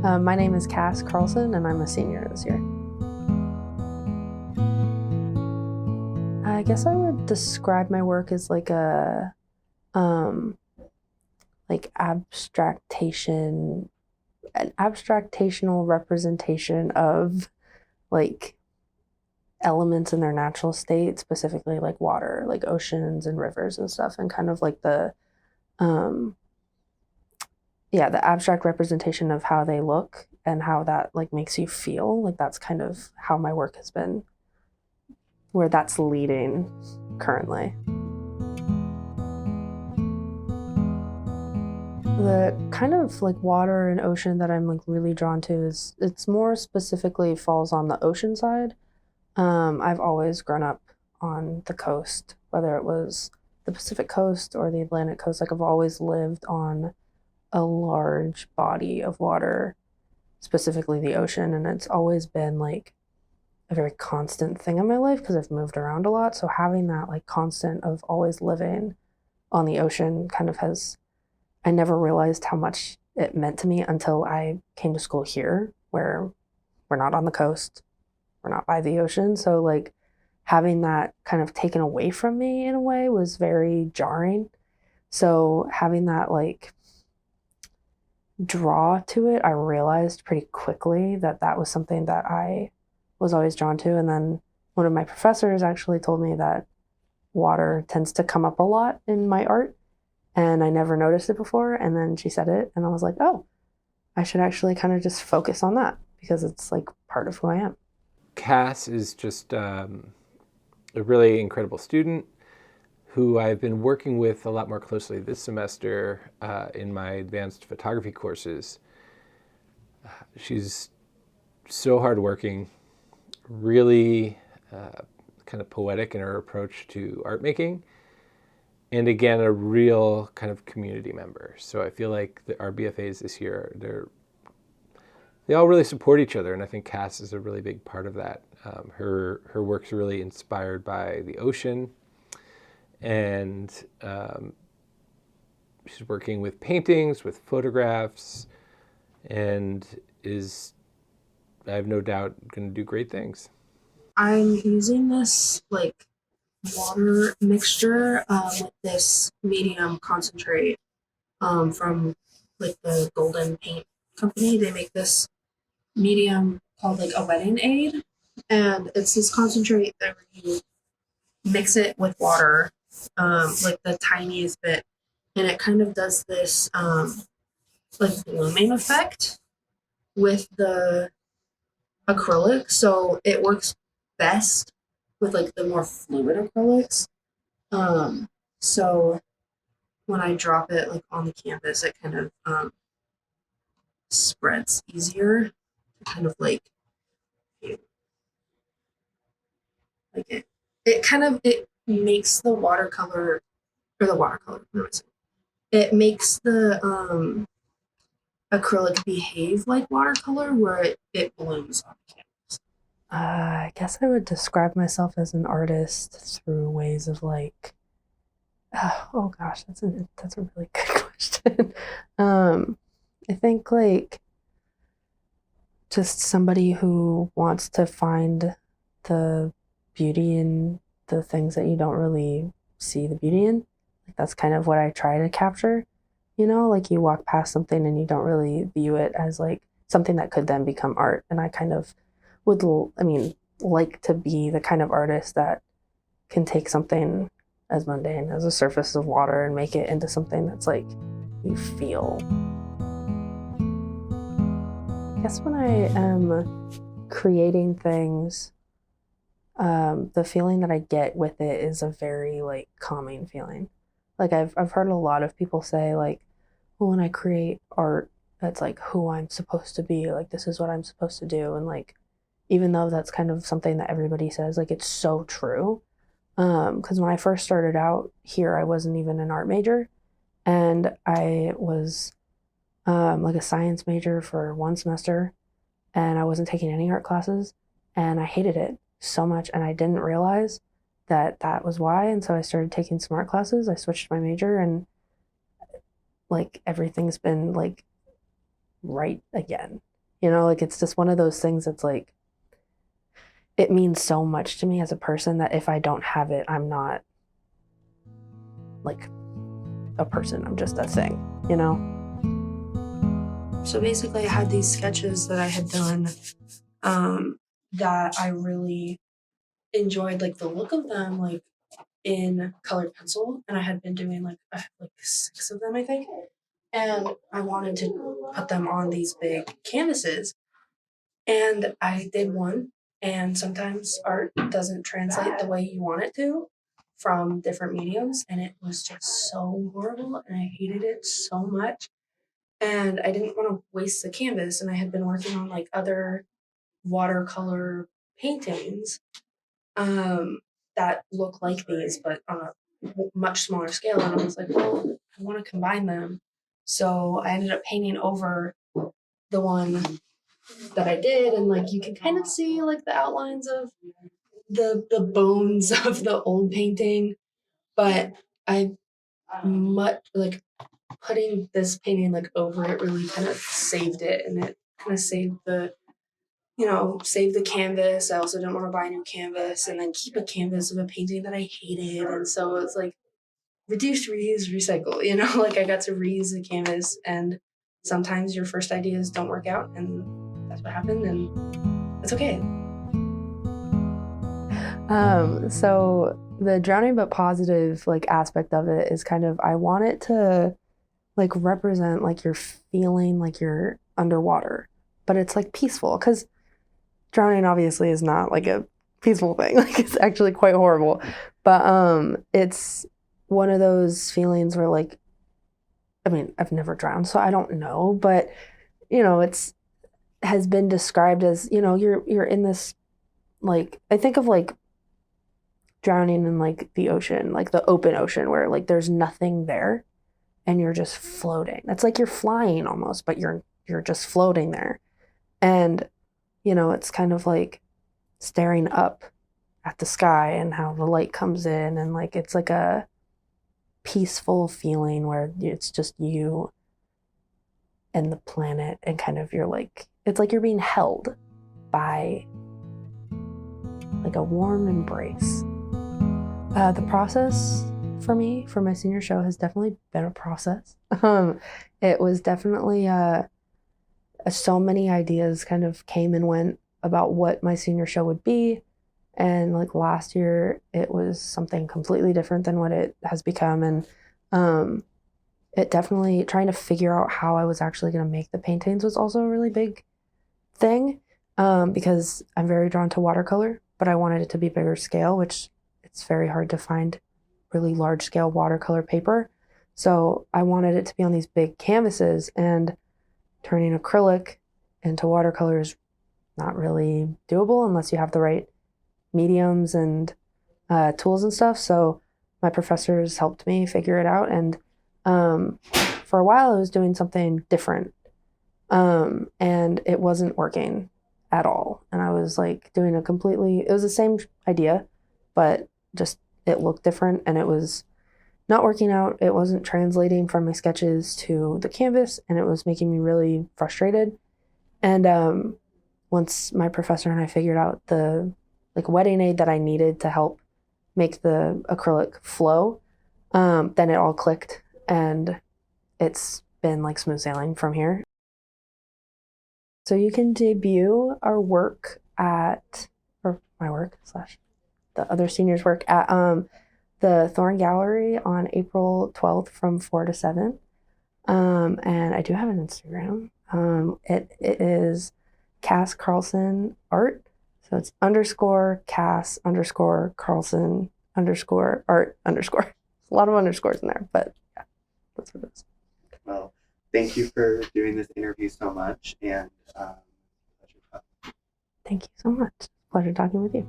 My name is Carlson, and I'm a senior this year. I guess I would describe my work as like a um, abstractation, an abstractational representation of like elements in their natural state, specifically like water, like oceans and rivers and stuff, and kind of like um, the abstract representation of how they look and how that like makes you feel. Like that's kind of how my work has been, where that's leading currently. The kind of like water and ocean that I'm like really drawn to is it's more specifically falls on the ocean side. I've always grown up on the coast, whether it was the Pacific coast or the Atlantic coast. Like I've always lived on a large body of water, specifically the ocean, and it's always been like a very constant thing in my life because I've moved around a lot. So having that like constant of always living on the ocean kind of has, I never realized how much it meant to me until I came to school here, where we're not on the coast, we're not by the ocean. So like having that kind of taken away from me in a way was very jarring. So having that like draw to it, I realized pretty quickly that that was something that I was always drawn to. And then one of my professors actually told me that water tends to come up a lot in my art, and I never noticed it before. And then she said it, and I was like, oh, I should actually kind of just focus on that because it's like part of who I am. Cass is just a really incredible student who I've been working with a lot more closely this semester in my advanced photography courses. She's so hardworking, really kind of poetic in her approach to art making, and again, a real kind of community member. So I feel like our BFAs this year, they all really support each other, and I think Cass is a really big part of that. Her work's really inspired by the ocean, and she's working with paintings, with photographs, and is, I have no doubt, going to do great things. I'm using this like water mixture with this medium concentrate from like the Golden Paint Company. They make this medium called like a wedding aid, and it's this concentrate that you mix it with water, like the tiniest bit, and it kind of does this like blooming effect with the acrylic. So it works best with like the more fluid acrylics. Um, so when I drop it like on the canvas, it kind of spreads easier. Kind of like it kind of it makes the watercolor or the watercolor. No, it makes the acrylic behave like watercolor, where it blooms on the canvas. I guess I would describe myself as an artist through ways of like, oh gosh, that's a really good question. I think like just somebody who wants to find the beauty in the things that you don't really see the beauty in. Like that's kind of what I try to capture. You know, like you walk past something and you don't really view it as like something that could then become art. And I kind of would, I mean, like to be the kind of artist that can take something as mundane as a surface of water and make it into something that's like you feel. I guess when I am creating things, the feeling that I get with it is a very like calming feeling. Like I've heard a lot of people say like, well, when I create art, that's like who I'm supposed to be. Like this is what I'm supposed to do. And like, even though that's kind of something that everybody says, like it's so true. Because when I first started out here, I wasn't even an art major, and I was like a science major for one semester, and I wasn't taking any art classes, and I hated it so much, and I didn't realize that that was why. And so I started taking some art classes. I switched my major, and like everything's been like right again. You know, like it's just one of those things that's like, it means so much to me as a person that if I don't have it, I'm not like a person. I'm just a thing, you know? So basically, I had these sketches that I had done that I really enjoyed, like the look of them, like in colored pencil. And I had been doing like, I have like 6 of them, I think. And I wanted to put them on these big canvases. And I did one. And sometimes art doesn't translate the way you want it to from different mediums. And it was just so horrible. And I hated it so much. And I didn't want to waste the canvas. And I had been working on like other watercolor paintings um, that look like these, but on a much smaller scale. And I was like, well, I want to combine them. So I ended up painting over the one that I did, and like you can kind of see like the outlines of the bones of the old painting, but I much like putting this painting like over it really kind of saved it, and it kind of saved the save the canvas. I also didn't want to buy a new canvas and then keep a canvas of a painting that I hated. And so it's like reduce, reuse, recycle, like I got to reuse the canvas, and sometimes your first ideas don't work out, and that's what happened, and it's okay. So the drowning but positive like aspect of it is kind of, I want it to like represent like you're feeling like you're underwater, but it's like peaceful, because drowning obviously is not like a peaceful thing. Like it's actually quite horrible. But it's one of those feelings where like, I mean, I've never drowned, so I don't know, but it's has been described as, you're in this, like, I think of like drowning in like the ocean, like the open ocean where like there's nothing there and you're just floating. That's like you're flying almost, but you're just floating there. And it's kind of like staring up at the sky and how the light comes in, and like it's like a peaceful feeling where it's just you and the planet, and kind of you're like, it's like you're being held by like a warm embrace. The process for me for my senior show has definitely been a process. It was definitely so many ideas kind of came and went about what my senior show would be. And like last year, it was something completely different than what it has become. And it definitely, trying to figure out how I was actually going to make the paintings was also a really big thing, because I'm very drawn to watercolor, but I wanted it to be bigger scale, which it's very hard to find really large scale watercolor paper. So I wanted it to be on these big canvases, and turning acrylic into watercolor is not really doable unless you have the right mediums and tools and stuff. So my professors helped me figure it out. And for a while, I was doing something different, and it wasn't working at all. And I was like doing it was the same idea, but just it looked different, and it was not working out. It wasn't translating from my sketches to the canvas, and it was making me really frustrated. And once my professor and I figured out the like wetting aid that I needed to help make the acrylic flow, then it all clicked, and it's been like smooth sailing from here. So you can debut our work or my work slash the other seniors' work at the Thorn Gallery on April 12th from 4 to 7. And I do have an Instagram. It is Cass Carlson Art. So it's _Cass _Carlson _art _. A lot of underscores in there, but yeah, that's what it is. Well, thank you for doing this interview so much, and pleasure talking. Thank you so much. Pleasure talking with you.